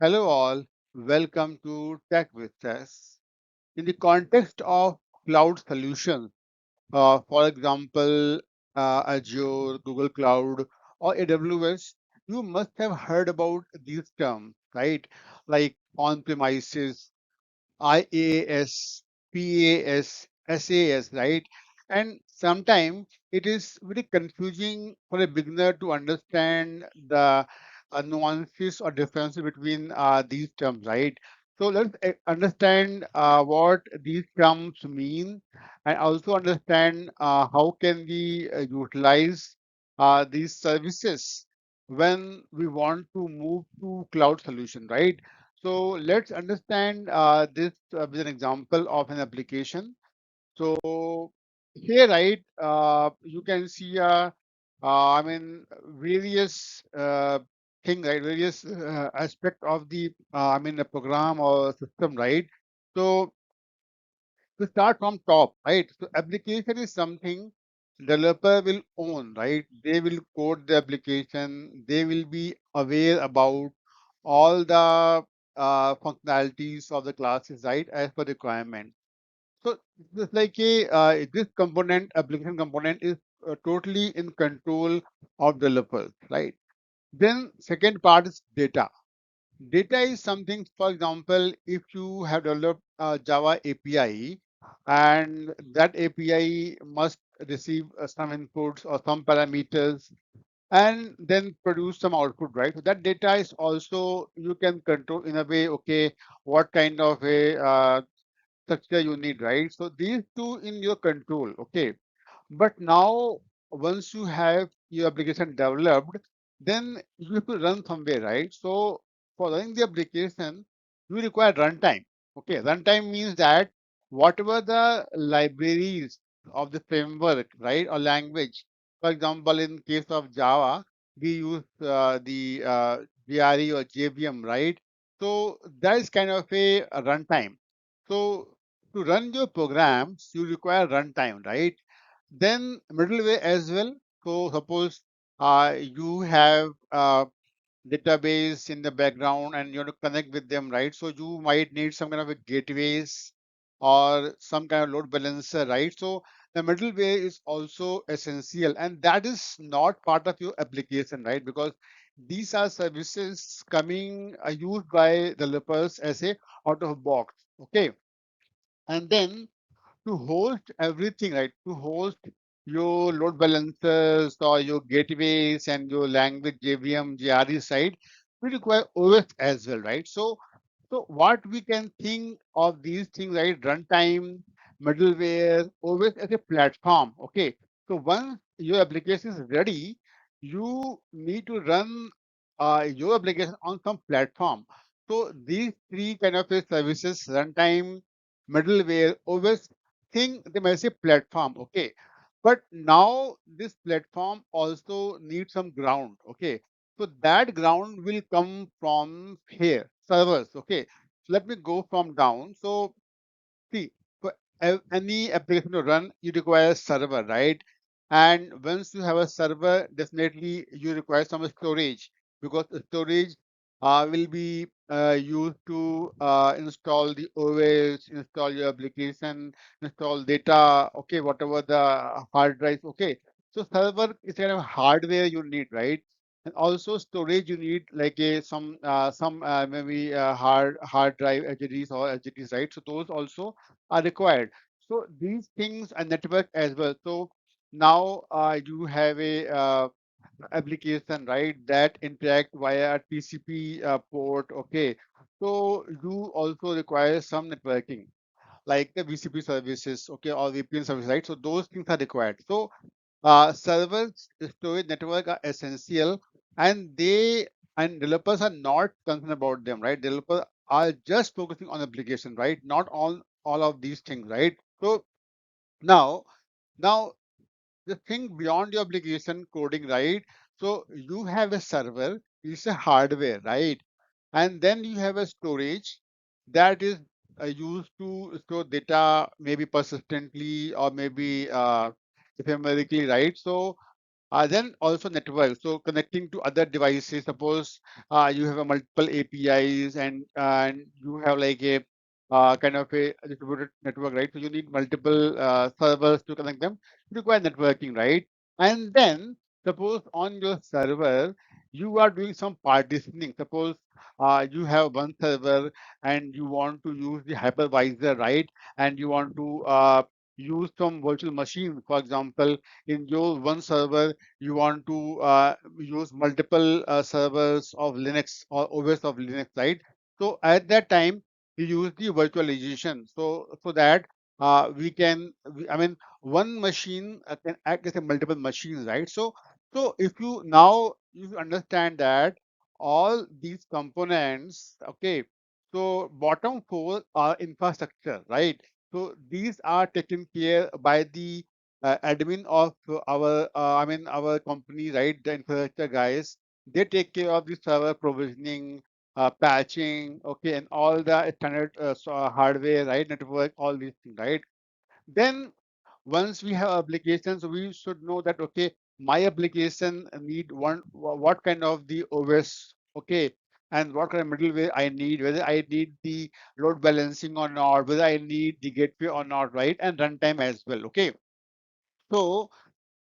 Hello, all. Welcome to Tech with SaaS. In the context of cloud solutions, for example, Azure, Google Cloud, or AWS, you must have heard about these terms, right? Like on-premises, IaaS, PaaS, SaaS, right? And sometimes it is very confusing for a beginner to understand the nuances or differences between these terms, right? So let's understand what these terms mean and also understand how can we utilize these services when we want to move to cloud solution, right? So let's understand this with an example of an application. So here, right, you can see various thing, right, various aspect of the the program or system, right? So to start from top, right? So application is something developer will own, right? They will code the application. They will be aware about all the functionalities of the classes, right, as per requirement. So just like this component, application component is totally in control of developers, right? Then second part is data. Data is something, for example, if you have developed a Java API and that API must receive some inputs or some parameters and then produce some output, right? So that data is also you can control in a way, okay, what kind of a structure you need, right? So these two in your control, okay. But now, once you have your application developed, then you have to run somewhere, right? So for running the application, you require runtime. Okay, runtime means that whatever the libraries of the framework, right, or language. For example, in case of Java, we use the GRE or JVM, right? So that is kind of a runtime. So to run your programs, you require runtime, right? Then middleware as well. So suppose you have a database in the background and you want to connect with them, right? So you might need some kind of a gateways or some kind of load balancer, right? So the middleware is also essential, and that is not part of your application, right? Because these are services coming used by developers as a out of box. Okay, and then to host everything, right? To host your load balancers or your gateways and your language JVM, GRE side, we require OS as well, right? So what we can think of these things, right? Runtime, middleware, OS as a platform. Okay. So once your application is ready, you need to run your application on some platform. So these three kind of services, runtime, middleware, OS, think them as a platform. Okay. But now this platform also needs some ground. Okay. So that ground will come from here, servers. Okay. So let me go from down. So see, for any application to run, you require a server, right? And once you have a server, definitely you require some storage because the storage will be used to install the OS, install your application, install data, okay, whatever the hard drive, okay. So server is kind of hardware you need, right? And also storage you need like a some maybe hard drive HDDs or HDDs, right? So those also are required. So these things are network as well. So now you have a application, right, that interact via TCP port. Okay, so you also require some networking like the VCP services, okay, or VPN services, right? So those things are required. So servers, storage, network are essential, and developers are not concerned about them, right? Developers are just focusing on application, right? Not all of these things, right? So now, now the thing beyond your application coding, right? So you have a server, it's a hardware, right? And then you have a storage that is used to store data maybe persistently or maybe ephemerically, right? So Then also network. So connecting to other devices. Suppose you have a multiple APIs and you have like a kind of a distributed network, right? So you need multiple servers to connect them. You require networking, right? And then suppose on your server you are doing some partitioning. Suppose you have one server and you want to use the hypervisor, right? And you want to use some virtual machine, for example, in your one server you want to use multiple servers of Linux or OS of Linux, right? So at that time, you use the virtualization. So that I mean, one machine can act as a multiple machines, right? So if you now you understand that all these components, okay, so bottom four are infrastructure, right? So these are taken care by the admin of our our company, right? The infrastructure guys, they take care of the server provisioning, patching, okay, and all the standard hardware, right? Network, all these things, right? Then once we have applications, we should know that okay, my application need what kind of the OS, okay, and what kind of middleware I need, whether I need the load balancing or not, whether I need the gateway or not, right? And runtime as well, okay. So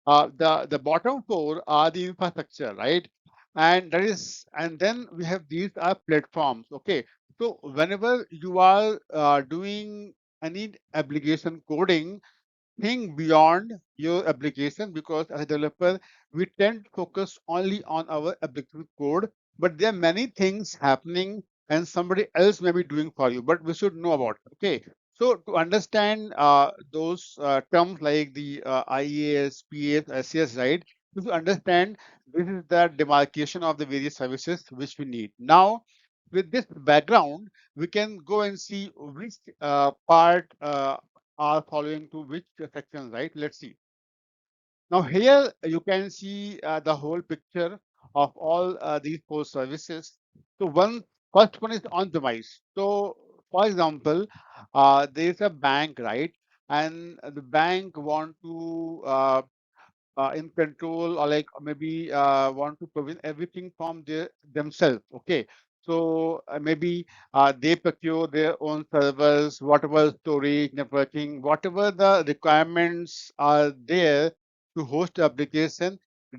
the bottom four are the infrastructure, right? And then we have these are platforms. Okay, so whenever you are doing any application coding, think beyond your application, because as a developer we tend to focus only on our application code, but there are many things happening and somebody else may be doing for you, but we should know about it. Okay, so to understand those terms like the IaaS, PaaS, SaaS, right, we should understand this is the demarcation of the various services which we need. Now with this background we can go and see which part are following to which sections, right? Let's see. Now here you can see the whole picture of all these four services. So first one is on-premise. So for example, there is a bank, right? And the bank want to in control or like maybe want to prevent everything from themselves. Okay, so maybe they procure their own servers, whatever storage, networking, whatever the requirements are there to host the application,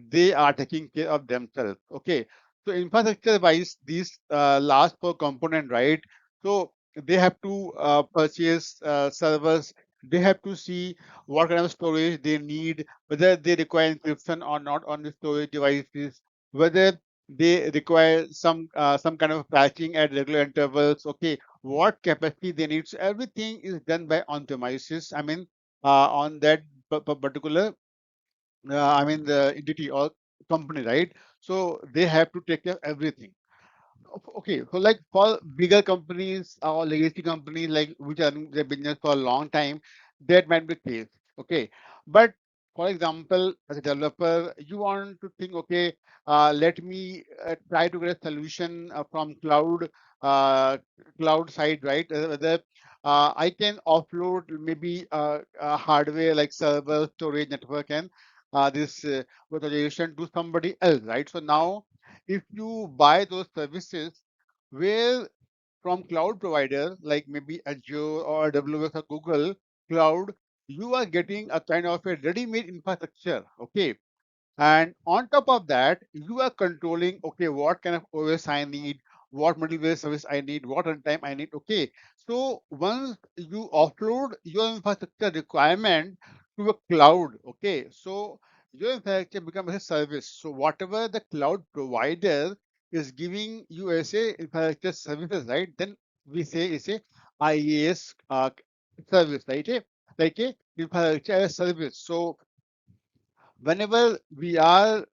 they are taking care of themselves. Okay, so infrastructure wise, these last four component, right? So they have to purchase servers. They have to see what kind of storage they need, whether they require encryption or not on the storage devices, whether they require some kind of patching at regular intervals. Okay, what capacity they need. So everything is done by on-premises. I mean, on that particular, the entity or company, right? So they have to take care of everything. Okay, so like for bigger companies or legacy companies like which are in their business for a long time, that might be the case. Okay, but for example, as a developer, you want to think, okay, let me try to get a solution from cloud side, right? Whether I can offload maybe hardware like server, storage, network, and this virtualization to somebody else, right? So now if you buy those services where from cloud provider like maybe Azure or AWS or Google Cloud, you are getting a kind of a ready-made infrastructure. Okay, and on top of that, you are controlling, okay, what kind of OS I need, what middleware service I need, what runtime I need. Okay. So once you offload your infrastructure requirement to a cloud, okay, so your infrastructure becomes a service. So whatever the cloud provider is giving you as a infrastructure services, right? Then we say it's a IaaS service, right? Like a infrastructure as a service. So whenever we are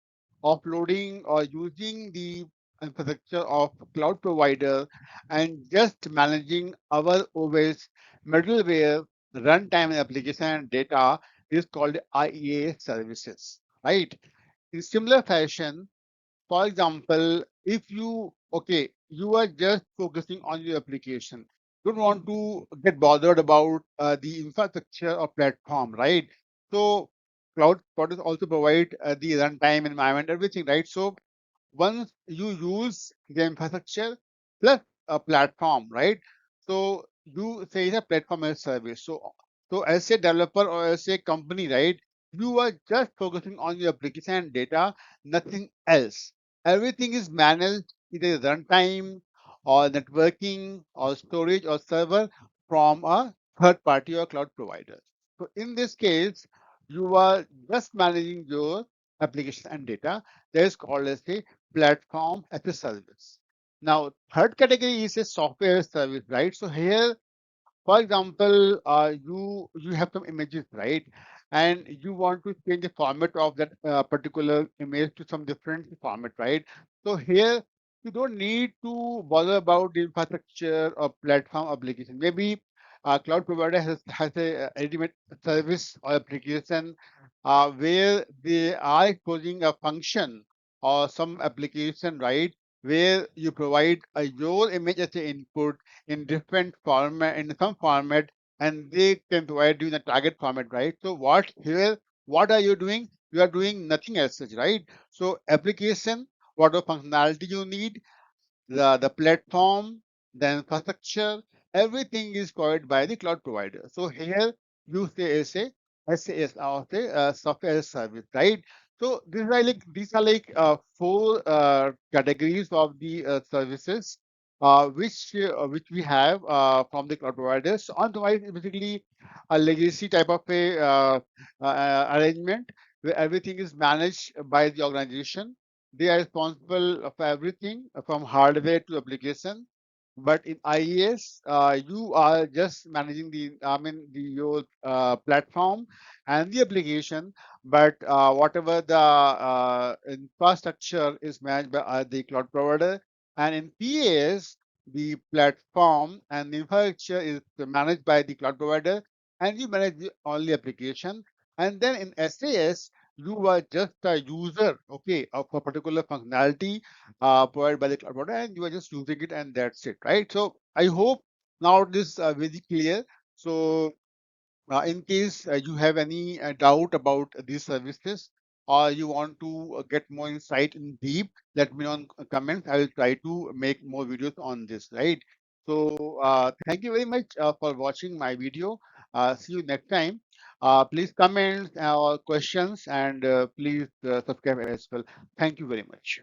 offloading or using the infrastructure of cloud provider and just managing our OS, middleware, runtime and application and data is called IaaS services, right? In similar fashion, for example, if you, okay, you are just focusing on your application, don't want to get bothered about the infrastructure or platform, right? So cloud providers also provide the runtime environment, everything, right? So once you use the infrastructure plus a platform, right? So you say it's a platform as a service. So as a developer or as a company, right? You are just focusing on your application and data, nothing else. Everything is managed either runtime or networking or storage or server from a third party or cloud provider. So in this case, you are just managing your application and data. That is called as a platform as a service. Now, third category is a software service, right? So here, for example, you have some images, right? And you want to change the format of that particular image to some different format, right? So here you don't need to bother about the infrastructure or platform application. Maybe a cloud provider has a ultimate service or application where they are exposing a function or some application, right? Where you provide your image as an input in different format, in some format, and they can provide you in the target format, right? So what are you doing? You are doing nothing as such, right? So application, whatever functionality you need, the platform, the infrastructure, everything is provided by the cloud provider. So here you say SAS or say software as a service, right? So these are like four categories of the services which we have from the cloud providers. So on-premise is basically a legacy type of a arrangement where everything is managed by the organization. They are responsible for everything from hardware to application. But in IaaS, you are just managing your platform and the application. But whatever the infrastructure is managed by the cloud provider. And in PaaS, the platform and the infrastructure is managed by the cloud provider, and you manage the only application. And then in SaaS, you are just a user, okay, of a particular functionality provided by the cloud provider, and you are just using it, and that's it, right? So I hope now this is very clear. So in case you have any doubt about these services or you want to get more insight in deep, let me know in comments. I will try to make more videos on this, right? So thank you very much for watching my video. See you next time. Please comment or questions, and please subscribe as well. Thank you very much.